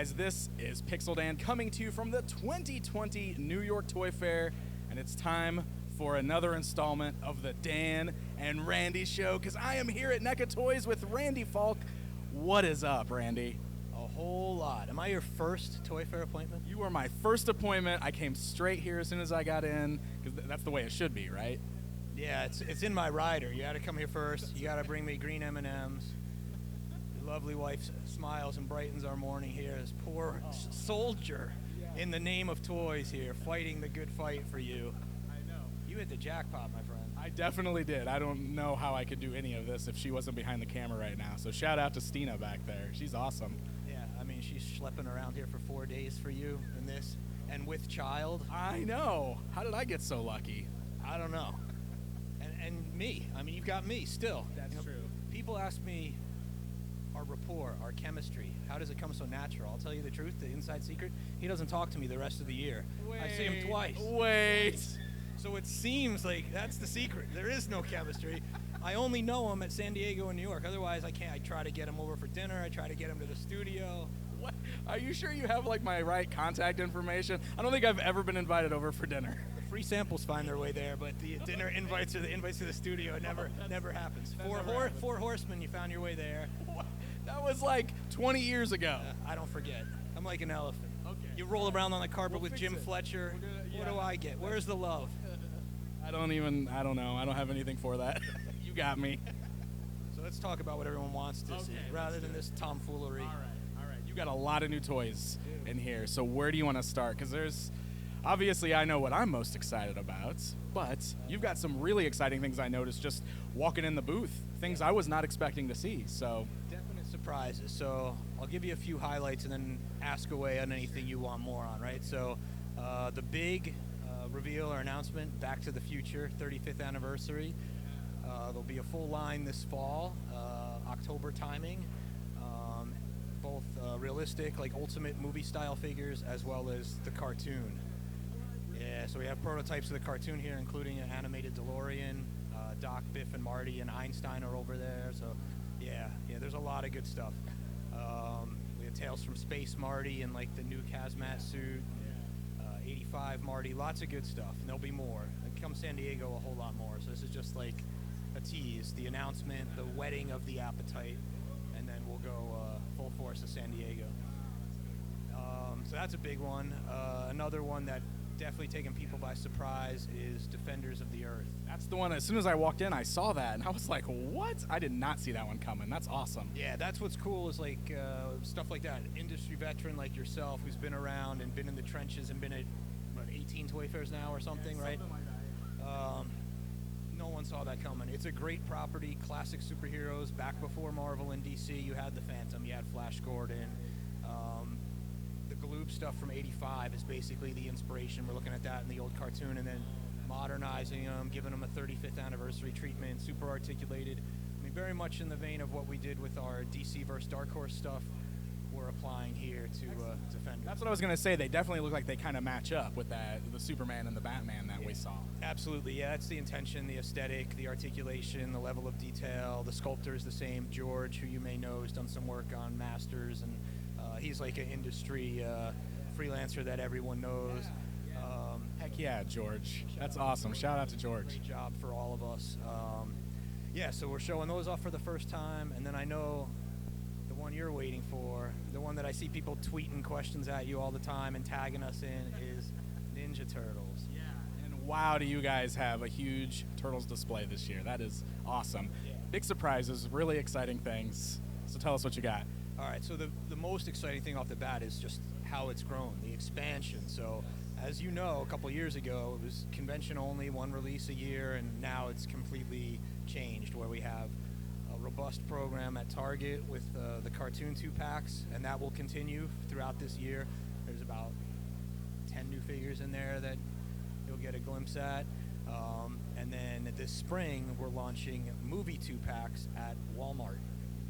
guys, this is Pixel Dan coming to you from the 2020 New York Toy Fair, and it's time for another installment of the Dan and Randy Show, because I am here at NECA Toys with Randy Falk. What is up, Randy? A whole lot. Am I your first Toy Fair appointment? You are my first appointment. I came straight here as soon as I got in, because that's the way it should be, right? Yeah, it's in my rider. You got to come here first. You got to bring me green M&Ms. Your lovely wife smiles and brightens our morning here. This poor soldier in the name of toys here, fighting the good fight for you. I know. You hit the jackpot, my friend. I definitely did. I don't know how I could do any of this if she wasn't behind the camera right now. So shout out to Stina back there. She's awesome. Yeah, I mean, she's schlepping around here for 4 days for you in this, and with child. I know. How did I get so lucky? I don't know. And me. I mean, you've got me still. That's true. People ask me our rapport, our chemistry, how does it come so natural? I'll tell you the truth, the inside secret, he doesn't talk to me the rest of the year. I see him twice. Wait. So it seems like that's the secret. There is no chemistry. I only know him at San Diego and New York. Otherwise, I can't. I try to get him over for dinner. I try to get him to the studio. What? Are you sure you have like my right contact information? I don't think I've ever been invited over for dinner. The free samples find their way there, but the dinner invites or the invites to the studio never happens. Four horsemen, you found your way there. What? That was like 20 years ago. I don't forget. I'm like an elephant. Okay. You roll around on the carpet with fix Jim it. Fletcher. Yeah. What do I get? Where's the love? I don't know. I don't have anything for that. You got me. So let's talk about what everyone wants to see, rather than this tomfoolery. All right. You got a lot of new toys in here. So where do you want to start? Because obviously I know what I'm most excited about, but you've got some really exciting things I noticed just walking in the booth. Things I was not expecting to see. So Definite surprises. So I'll give you a few highlights and then ask away on anything you want more on, right? So the big reveal or announcement, Back to the Future 35th anniversary. There'll be a full line this fall, October timing. Both realistic, like ultimate movie style figures, as well as the cartoon. Yeah, so we have prototypes of the cartoon here, including an animated DeLorean. Doc, Biff, and Marty and Einstein are over there. So yeah, there's a lot of good stuff. We have Tales from Space Marty and like the new Hazmat suit. 85 Marty, lots of good stuff, and there'll be more. And come San Diego, a whole lot more. So this is just like a tease, the announcement, the whetting of the appetite, and then we'll go full force to San Diego. So that's a big one. Another one that definitely taken people by surprise is Defenders of the Earth. that's the one. As soon as I walked in, I saw that, and I was like, what? I did not see that one coming. That's awesome. Yeah, that's what's cool is like stuff like that. Industry veteran like yourself who's been around and been in the trenches and been at 18 toy fairs now or something, right? Something like that. No one saw that coming. It's a great property, classic superheroes. Back before Marvel and DC, you had the Phantom, you had Flash Gordon. The Gloop stuff from '85 is basically the inspiration. We're looking at that in the old cartoon and then modernizing them, giving them a 35th anniversary treatment, super articulated. I mean, very much in the vein of what we did with our DC versus Dark Horse stuff. We're applying here to Defenders. That's what I was going to say. They definitely look like they kind of match up with the Superman and the Batman that we saw. Absolutely, yeah. That's the intention, the aesthetic, the articulation, the level of detail. The sculptor is the same. George, who you may know, has done some work on Masters, and he's like an industry freelancer that everyone knows. Heck yeah, George. That's awesome. Shout out to George. Great job for all of us. So we're showing those off for the first time, and then I know the one you're waiting for, the one that I see people tweeting questions at you all the time and tagging us in, is Ninja Turtles. Yeah, and wow, do you guys have a huge Turtles display this year. That is awesome. Yeah. Big surprises, really exciting things. So tell us what you got. All right, so the most exciting thing off the bat is just how it's grown, the expansion. So as you know, a couple years ago, it was convention only, one release a year, and now it's completely changed where we have a robust program at Target with the cartoon 2-packs, and that will continue throughout this year. There's about 10 new figures in there that you'll get a glimpse at. And then this spring, we're launching movie 2-packs at Walmart.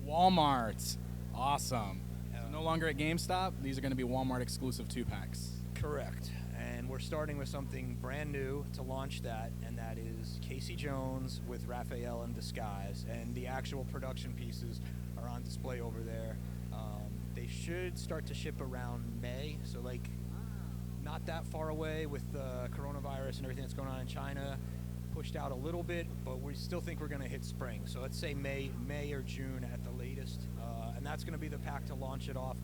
Walmart. Awesome. So no longer at GameStop. These are going to be Walmart exclusive 2-packs. Correct. And we're starting with something brand new to launch that, and that is Casey Jones with Raphael in disguise. And the actual production pieces are on display over there. They should start to ship around May, so like not that far away with the coronavirus and everything that's going on in China. Pushed out a little bit, but we still think we're going to hit spring. So let's say May or June at the latest, and that's going to be the pack to launch it off.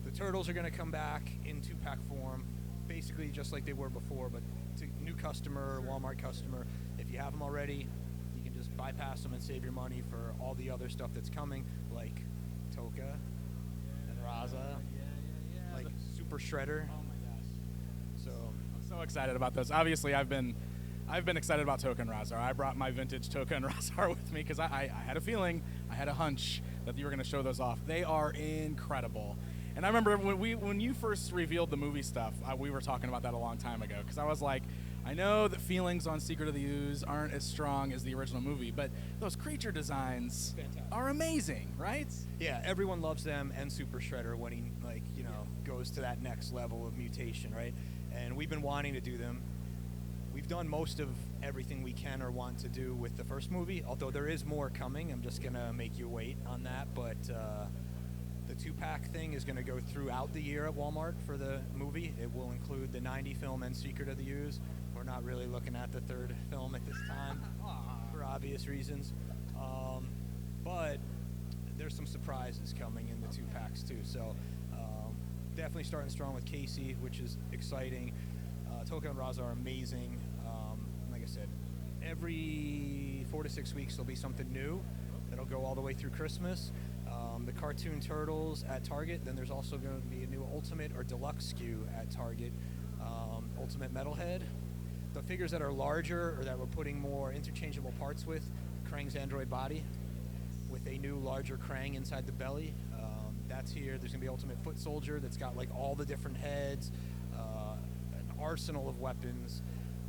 The turtles are going to come back in 2-pack form, basically just like they were before, but to new customer, Walmart customer. If you have them already, you can just bypass them and save your money for all the other stuff that's coming, like Toka and Raza, like Super Shredder. Oh my gosh! So I'm so excited about those. Obviously, I've been excited about Toka and Razar. I brought my vintage Toka and Razar with me because I had a feeling, I had a hunch that you were going to show those off. They are incredible. And I remember when you first revealed the movie stuff, we were talking about that a long time ago because I was like, I know that feelings on Secret of the Ooze aren't as strong as the original movie, but those creature designs are amazing, right? Yeah, everyone loves them and Super Shredder when he goes to that next level of mutation, right? And we've been wanting to do them. We've done most of everything we can or want to do with the first movie, although there is more coming. I'm just going to make you wait on that. But the 2-pack thing is going to go throughout the year at Walmart for the movie. It will include the 90 film and Secret of the Ooze. We're not really looking at the third film at this time for obvious reasons. But there's some surprises coming in the 2-packs too. So definitely starting strong with Casey, which is exciting. Toka and Raza are amazing. Like I said, every 4 to 6 weeks there'll be something new that'll go all the way through Christmas. The cartoon turtles at Target. Then there's also going to be a new Ultimate or Deluxe SKU at Target. Ultimate Metalhead. The figures that are larger or that we're putting more interchangeable parts with, Krang's android body with a new larger Krang inside the belly. That's here. There's going to be Ultimate Foot Soldier that's got like all the different heads. Arsenal of weapons.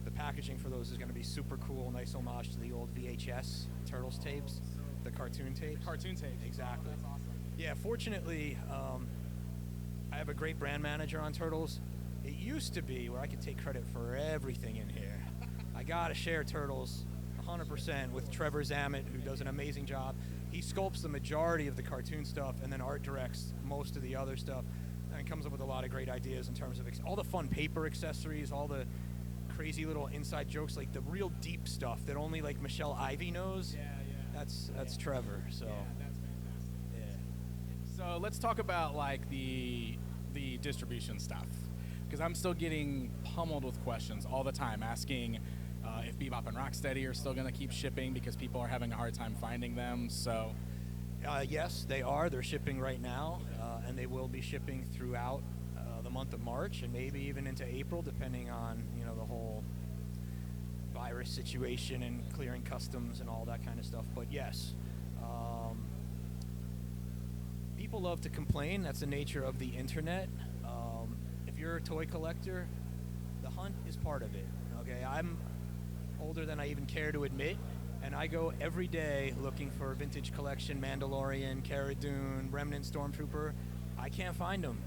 The packaging for those is going to be super cool. Nice homage to the old VHS Turtles tapes, the cartoon tapes. Cartoon tapes. Exactly. That's awesome. Yeah, fortunately, I have a great brand manager on Turtles. It used to be where I could take credit for everything in here. I got to share Turtles 100% with Trevor Zammit, who does an amazing job. He sculpts the majority of the cartoon stuff and then art directs most of the other stuff. And comes up with a lot of great ideas in terms of all the fun paper accessories, all the crazy little inside jokes, like the real deep stuff that only like Michelle Ivy knows. That's Trevor. So that's fantastic. Yeah. So let's talk about like the distribution stuff, because I'm still getting pummeled with questions all the time asking if Bebop and Rocksteady are still going to keep shipping because people are having a hard time finding them. So. Yes, they are. They're shipping right now, and they will be shipping throughout the month of March and maybe even into April, depending on the whole virus situation and clearing customs and all that kind of stuff. But yes, people love to complain. That's the nature of the internet. If you're a toy collector, the hunt is part of it. Okay, I'm older than I even care to admit. And I go every day looking for Vintage Collection, Mandalorian, Cara Dune, Remnant Stormtrooper. I can't find them.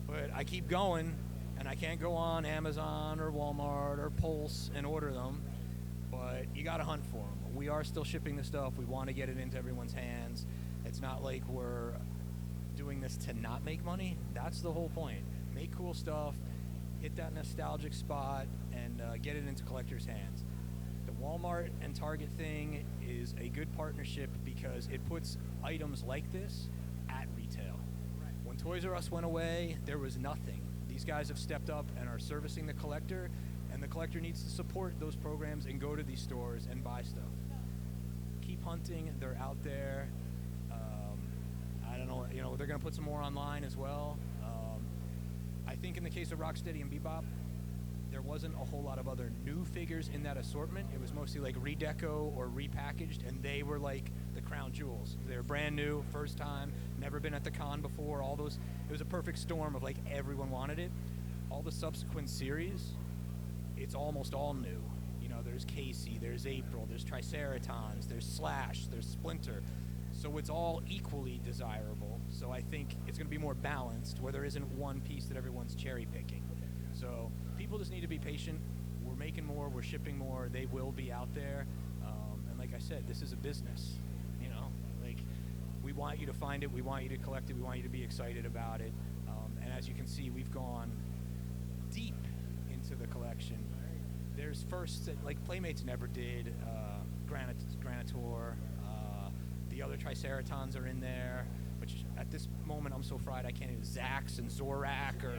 But I keep going, and I can't go on Amazon or Walmart or Pulse and order them. But you got to hunt for them. We are still shipping the stuff. We want to get it into everyone's hands. It's not like we're doing this to not make money. That's the whole point. Make cool stuff, hit that nostalgic spot, and get it into collectors' hands. The Walmart and Target thing is a good partnership because it puts items like this at retail. Right. When Toys R Us went away, there was nothing. These guys have stepped up and are servicing the collector, and the collector needs to support those programs and go to these stores and buy stuff. Keep hunting. They're out there. I don't know. They're going to put some more online as well. I think in the case of Rocksteady and Bebop, there wasn't a whole lot of other new figures in that assortment. It was mostly like redeco or repackaged, and they were like the crown jewels. They were brand new, first time, never been at the con before, all those. It was a perfect storm of like everyone wanted it. All the subsequent series, it's almost all new. There's Casey, there's April, there's Triceratons, there's Slash, there's Splinter. So it's all equally desirable. So I think it's going to be more balanced where there isn't one piece that everyone's cherry picking. So people just need to be patient. We're making more. We're shipping more. They will be out there. And like I said, this is a business. We want you to find it. We want you to collect it. We want you to be excited about it. And as you can see, we've gone deep into the collection. There's firsts that, like, Playmates never did. Granitor. The other Triceratons are in there, which at this moment I'm so fried I can't even. Zax and Zorak or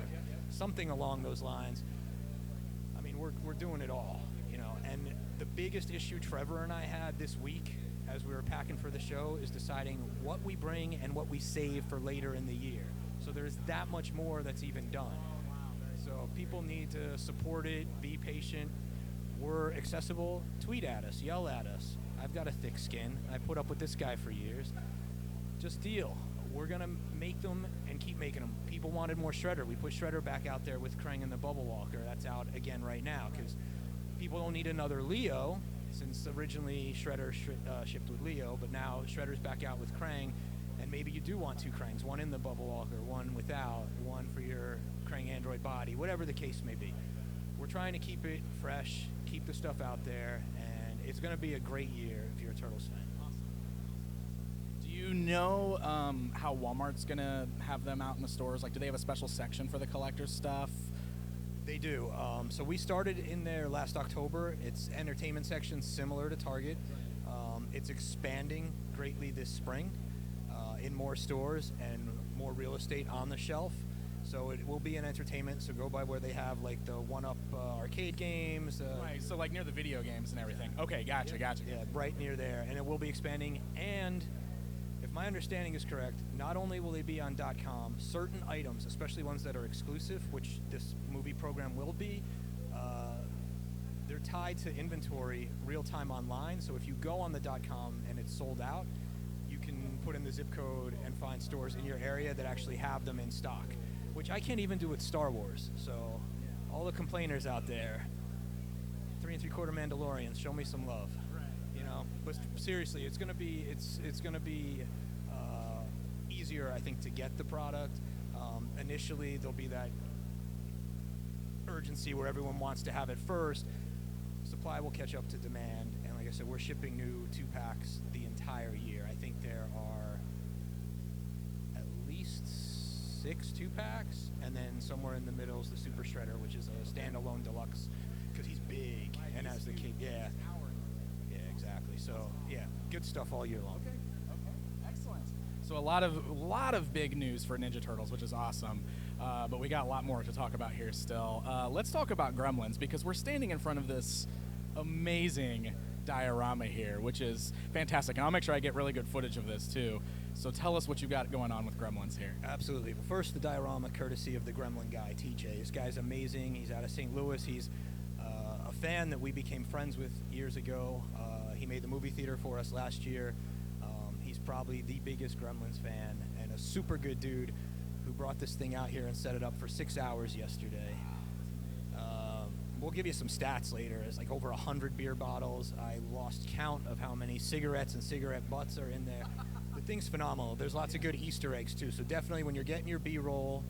something along those lines. I mean, we're doing it all, you know. And the biggest issue Trevor and I had this week as we were packing for the show is deciding what we bring and what we save for later in the year. So there's that much more that's even done. So people need to support it, be patient. We're accessible. Tweet at us, yell at us. I've got a thick skin. I put up with this guy for years. Just deal. We're going to make them and keep making them. People wanted more Shredder. We put Shredder back out there with Krang and the Bubble Walker. That's out again right now because people don't need another Leo, since originally Shredder shipped with Leo, but now Shredder's back out with Krang, and maybe you do want two Krangs, one in the Bubble Walker, one without, one for your Krang android body, whatever the case may be. We're trying to keep it fresh, keep the stuff out there, and it's going to be a great year if you're a Turtles fan. Do you know how Walmart's going to have them out in the stores? Like, do they have a special section for the collector's stuff? They do. So we started in there last October. It's entertainment section similar to Target. It's expanding greatly this spring in more stores and more real estate on the shelf. So it will be an entertainment. So go by where they have like the one-up arcade games. Right. So like near the video games and everything. Okay. Gotcha. Yeah, right near there, and it will be expanding. And if my understanding is correct, not only will they be on .com, certain items, especially ones that are exclusive, which this movie program will be, they're tied to inventory real-time online. So if you go on the .com and it's sold out, you can put in the zip code and find stores in your area that actually have them in stock, which I can't even do with Star Wars. So all the complainers out there, 3 3/4 Mandalorians, show me some love. You know, but seriously, it's gonna be easier, I think, to get the product. Initially, there'll be that urgency where everyone wants to have it first. Supply will catch up to demand, and like I said, we're shipping new 2-packs the entire year. I think there are at least 6 2-packs, and then somewhere in the middle is the Super Shredder, which is a standalone deluxe because he's big and has the cape. Yeah. Exactly. So yeah, good stuff all year long. Okay. Excellent. So a lot of big news for Ninja Turtles, which is awesome. But we got a lot more to talk about here still. Let's talk about Gremlins, because we're standing in front of this amazing diorama here, which is fantastic. And I'll make sure I get really good footage of this too. So tell us what you got going on with Gremlins here. Absolutely. Well, first, the diorama courtesy of the Gremlin guy, TJ. This guy's amazing. He's out of St. Louis. He's a fan that we became friends with years ago. He made the movie theater for us last year. He's probably the biggest Gremlins fan and a super good dude who brought this thing out here and set it up for 6 hours yesterday. We'll give you some stats later. It's like over 100 beer bottles. I lost count of how many cigarettes and cigarette butts are in there. The thing's phenomenal. There's lots of good Easter eggs too. So definitely when you're getting your B-roll,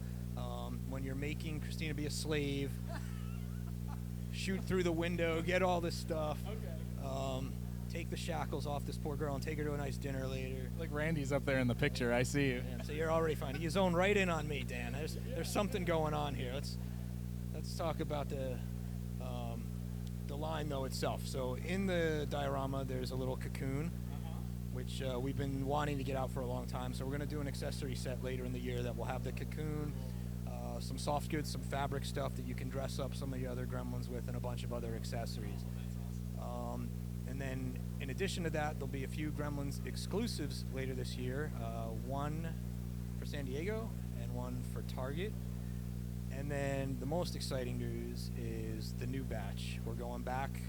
when you're making Christina be a slave, shoot through the window, get all this stuff. Okay. Take the shackles off this poor girl and take her to a nice dinner later. Like Randy's up there in the picture. I see you. Yeah, so you're already fine. You zoned right in on me, Dan. There's something going on here. Let's talk about the line though itself. So in the diorama, there's a little cocoon, which we've been wanting to get out for a long time. So we're going to do an accessory set later in the year that will have the cocoon, some soft goods, some fabric stuff that you can dress up some of the other Gremlins with, and a bunch of other accessories. And then in addition to that, there'll be a few Gremlins exclusives later this year, one for San Diego and one for Target. And then the most exciting news is the new batch. We're going back,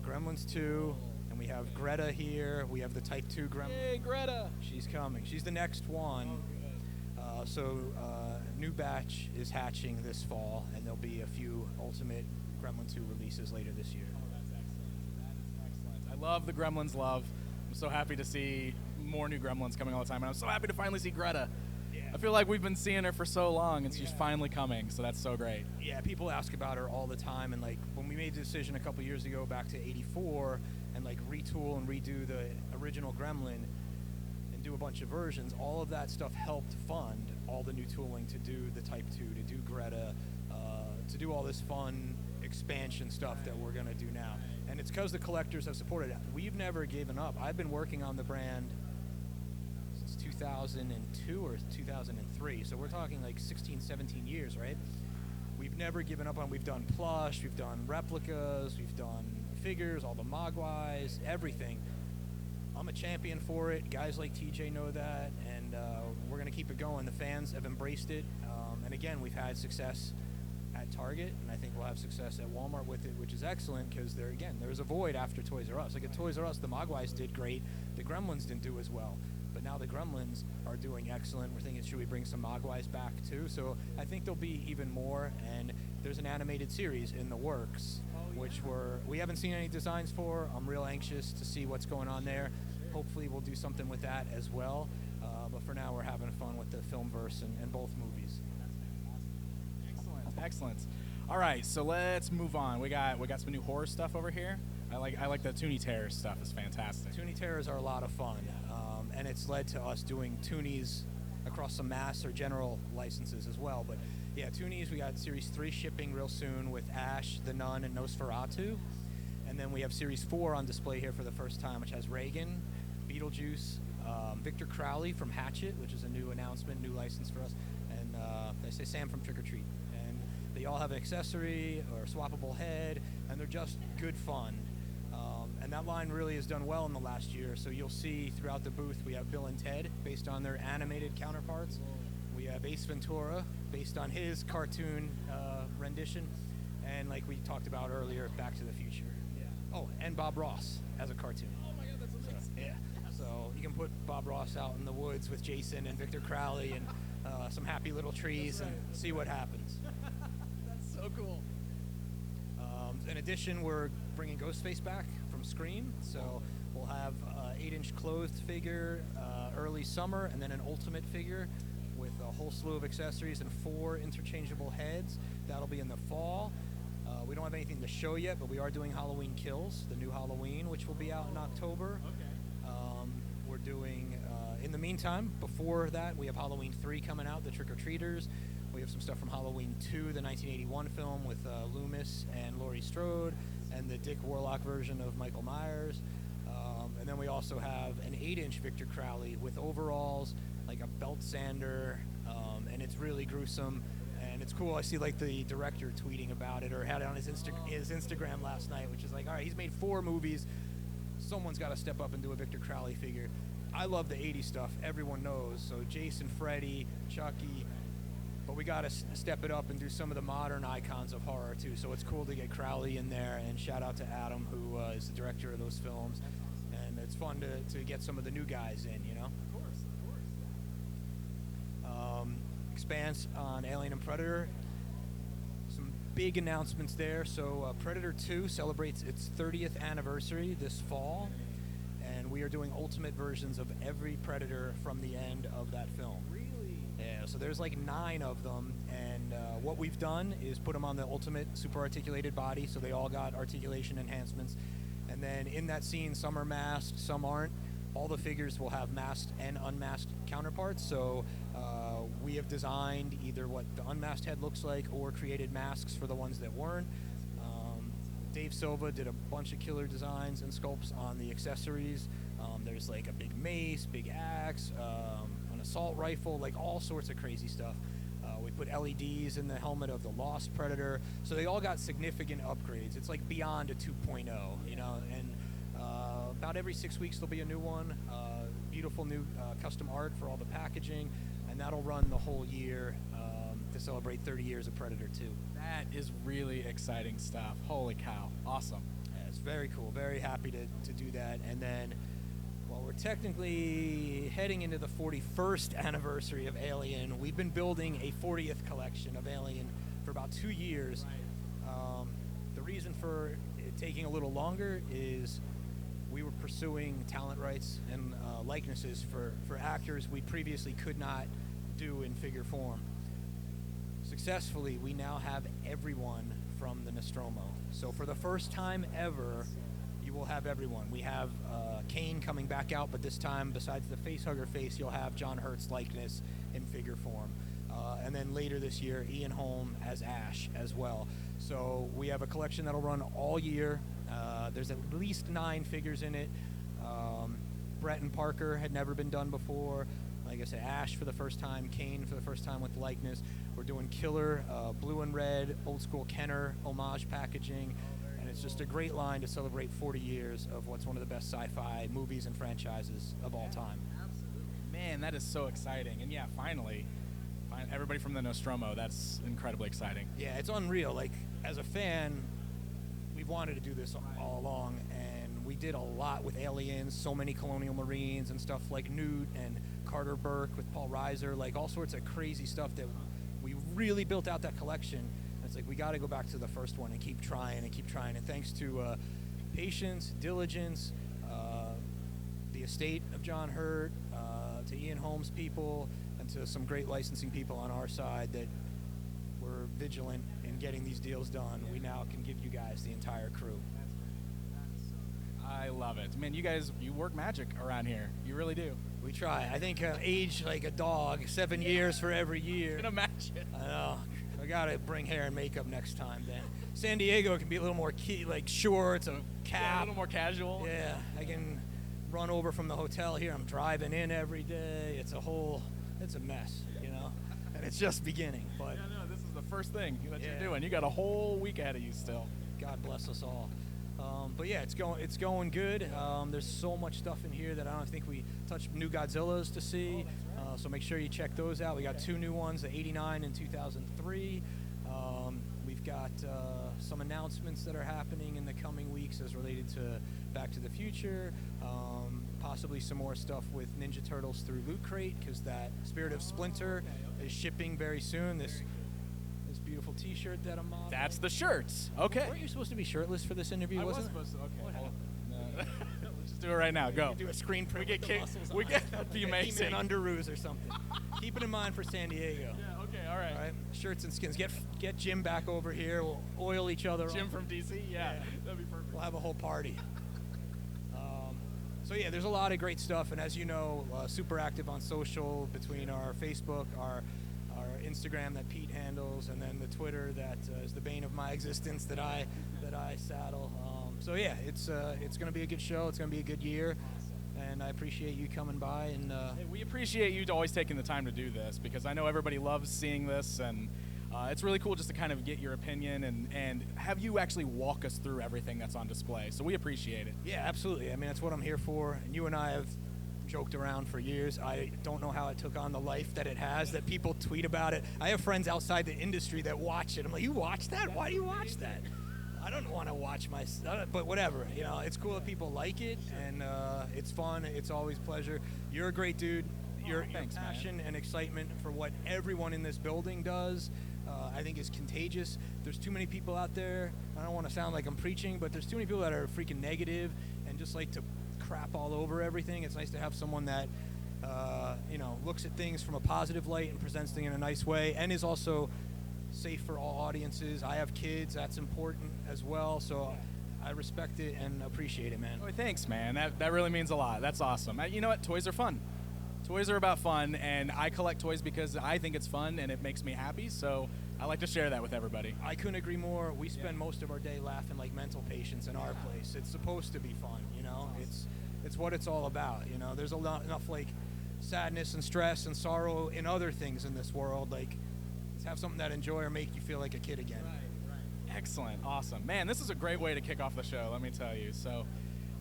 Gremlins 2, and we have Greta here. We have the Type 2 Gremlin. Hey, Greta! She's coming. She's the next one. New batch is hatching this fall, and there'll be a few Ultimate Gremlin 2 releases later this year. Oh, that's excellent. That is excellent. I love the Gremlins love. I'm so happy to see more new Gremlins coming all the time, and I'm so happy to finally see Greta. Yeah. I feel like we've been seeing her for so long, and she's finally coming, so that's so great. Yeah, people ask about her all the time, and like when we made the decision a couple years ago back to '84 and like retool and redo the original Gremlin and do do a bunch of versions. All of that stuff helped fund all the new tooling to do the Type 2, to do Greta, to do all this fun expansion stuff that we're going to do now. And it's because the collectors have supported it. We've never given up. I've been working on the brand since 2002 or 2003, so we're talking like 16, 17 years, right? We've never given up on. We've done plush, we've done replicas, we've done figures, all the Mogwais, everything. I'm a champion for it. Guys like TJ know that, and we're going to keep it going. The fans have embraced it, and again, we've had success at Target, and I think we'll have success at Walmart with it, which is excellent because there's a void after Toys R Us. Like at Toys R Us, the Mogwais did great, the Gremlins didn't do as well, but now the Gremlins are doing excellent. We're thinking, should we bring some Mogwais back too? So I think there'll be even more, and there's an animated series in the works, which we haven't seen any designs for. I'm real anxious to see what's going on there. Hopefully we'll do something with that as well, but for now we're having fun with the Filmverse and both movies. Excellent. All right, so let's move on. We got some new horror stuff over here. I like the Toonie Terrors stuff. It's fantastic. Toonie Terrors are a lot of fun, and it's led to us doing Toonies across some mass or general licenses as well. But yeah, Toonies, we got Series 3 shipping real soon with Ash, the Nun, and Nosferatu. And then we have Series 4 on display here for the first time, which has Reagan, Beetlejuice, Victor Crowley from Hatchet, which is a new announcement, new license for us, and they say Sam from Trick or Treat. They all have an accessory or swappable head, and they're just good fun. And that line really has done well in the last year. So you'll see throughout the booth we have Bill and Ted based on their animated counterparts. We have Ace Ventura based on his cartoon rendition. And like we talked about earlier, Back to the Future. Yeah. Oh, and Bob Ross as a cartoon. Oh my God, that's amazing. So, yeah. So you can put Bob Ross out in the woods with Jason and Victor Crowley and some happy little trees and see what happens. So cool. In addition, we're bringing Ghostface back from Scream, so we'll have an 8-inch clothed figure early summer, and then an Ultimate figure with a whole slew of accessories and 4 interchangeable heads. That'll be in the fall. We don't have anything to show yet, but we are doing Halloween Kills, the new Halloween, which will be out in October. Okay. We're doing, in the meantime, before that, we have Halloween 3 coming out, the Trick or Treaters. We have some stuff from Halloween 2, the 1981 film with Loomis and Laurie Strode, and the Dick Warlock version of Michael Myers. And then we also have an 8-inch Victor Crowley with overalls, like a belt sander, and it's really gruesome. And it's cool. I see like the director tweeting about it or had it on his Instagram last night, which is like, all right, he's made 4 movies. Someone's got to step up and do a Victor Crowley figure. I love the 80s stuff. Everyone knows. So Jason, Freddy, Chucky. But we got to step it up and do some of the modern icons of horror, too. So it's cool to get Crowley in there. And shout out to Adam, who is the director of those films. And it's fun to get some of the new guys in, you know? Of course. Expanse on Alien and Predator. Some big announcements there. So Predator 2 celebrates its 30th anniversary this fall. And we are doing ultimate versions of every Predator from the end of that film. Yeah, so there's like 9 of them, and what we've done is put them on the ultimate super articulated body, so they all got articulation enhancements. And then in that scene, some are masked, some aren't. All the figures will have masked and unmasked counterparts, so we have designed either what the unmasked head looks like or created masks for the ones that weren't. Dave Silva did a bunch of killer designs and sculpts on the accessories. There's like a big mace, big axe, an assault rifle, like all sorts of crazy stuff. We put LEDs in the helmet of the Lost Predator, so they all got significant upgrades. It's like beyond a 2.0, you know, and about every 6 weeks there'll be a new one. Beautiful new custom art for all the packaging, and that'll run the whole year to celebrate 30 years of Predator 2. That is really exciting stuff. Holy cow. Awesome. Yeah, it's very cool. Very happy to do that. And then, well, we're technically heading into the 41st anniversary of Alien. We've been building a 40th collection of Alien for about 2 years. The reason for it taking a little longer is we were pursuing talent rights and likenesses for actors we previously could not do in figure form. Successfully, we now have everyone from the Nostromo. So for the first time ever, you will we'll have everyone. We have Kane coming back out, but this time, besides the facehugger face, you'll have John Hurt's likeness in figure form. And then later this year, Ian Holm as Ash as well. So we have a collection that'll run all year. There's at least 9 figures in it. Brett and Parker had never been done before. Like I said, Ash for the first time, Kane for the first time with likeness. We're doing Killer, blue and red, old school Kenner, homage packaging. And it's just a great line to celebrate 40 years of what's one of the best sci-fi movies and franchises of all time. Absolutely. Man, that is so exciting. And yeah, finally, everybody from the Nostromo, that's incredibly exciting. Yeah, it's unreal. Like, as a fan, we've wanted to do this all along, and we did a lot with Aliens, so many Colonial Marines and stuff like Newt and Carter Burke with Paul Reiser, like all sorts of crazy stuff that we really built out that collection. And it's like, we got to go back to the first one and keep trying and keep trying. And thanks to patience, diligence, the estate of John Hurt, to Ian Holmes' people, and to some great licensing people on our side that were vigilant in getting these deals done, we now can give you guys the entire crew. I love it. Man, you work magic around here. You really do. We try. I think age like a dog, 7 years for every year. I can imagine. I know. I gotta bring hair and makeup next time then. San Diego can be a little more like shorts, a cap. Yeah, a little more casual. Yeah, I can run over from the hotel here. I'm driving in every day. It's a mess, you know? And it's just beginning. But yeah, no, this is the first thing that you're doing. You got a whole week ahead of you still. God bless us all. But yeah, it's going good. There's so much stuff in here that I don't think we touched. New Godzillas to see, so make sure you check those out. We got 2 new ones, the 89 and 2003. We've got some announcements that are happening in the coming weeks as related to Back to the Future. Possibly some more stuff with Ninja Turtles through Loot Crate, because that Spirit of Splinter is shipping very soon. This beautiful T-shirt that I'm modeling. That's the shirts. Okay. Weren't you supposed to be shirtless for this interview? I was wasn't supposed to. Okay. What happened? No. Let's just do it right now. Go. Do a screen print. We get that'd be amazing. He-Man underoos or something. Keep it in mind for San Diego. Yeah. Okay. All right. All right. Shirts and skins. Get Jim back over here. We'll oil each other. Jim from DC. Yeah. That'd be perfect. We'll have a whole party. So yeah, there's a lot of great stuff, and as you know, super active on social between our Facebook, our Instagram that Pete handles, and then the Twitter that is the bane of my existence that I saddle. So yeah, it's going to be a good show. It's going to be a good year, and I appreciate you coming by. And hey, we appreciate you always taking the time to do this, because I know everybody loves seeing this, and it's really cool just to kind of get your opinion and have you actually walk us through everything that's on display. So we appreciate it. Yeah, absolutely. I mean, that's what I'm here for. And you and I have joked around for years. I don't know how it took on the life that it has, that people tweet about it. I have friends outside the industry that watch it. I'm like, you watch that? Why do you watch that? I don't want to watch but whatever. You know, it's cool that people like it, and it's fun. It's always pleasure. You're a great dude. Your passion and excitement for what everyone in this building does, I think is contagious. There's too many people out there. I don't want to sound like I'm preaching, but there's too many people that are freaking negative and just like to crap all over everything. It's nice to have someone that looks at things from a positive light and presents things in a nice way, and is also safe for all audiences. I have kids. That's important as well. So I respect it and appreciate it, man. Oh, thanks, man. That really means a lot. That's awesome. You know what? Toys are fun. Toys are about fun, and I collect toys because I think it's fun and it makes me happy, so I like to share that with everybody. I couldn't agree more. We spend most of our day laughing like mental patients in our place. It's supposed to be fun, you know? It's what it's all about, you know? There's enough like sadness and stress and sorrow in other things in this world. Like, let's have something that enjoy or make you feel like a kid again. Right. Excellent. Awesome. Man, this is a great way to kick off the show, let me tell you. So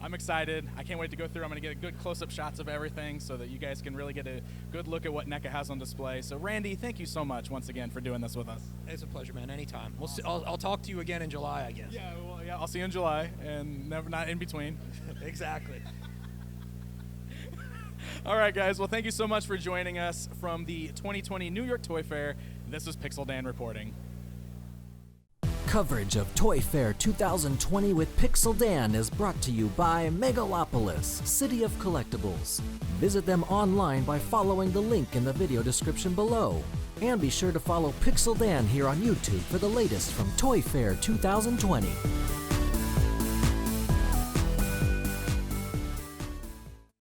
I'm excited. I can't wait to go through. I'm going to get a good close-up shots of everything so that you guys can really get a good look at what NECA has on display. So, Randy, thank you so much once again for doing this with us. It's a pleasure, man. Anytime. We'll see, I'll talk to you again in July, I guess. Yeah, I'll see you in July, and not in between. Exactly. All right, guys. Well, thank you so much for joining us from the 2020 New York Toy Fair. This is Pixel Dan reporting. Coverage of Toy Fair 2020 with Pixel Dan is brought to you by Megalopolis, City of Collectibles. Visit them online by following the link in the video description below. And be sure to follow Pixel Dan here on YouTube for the latest from Toy Fair 2020.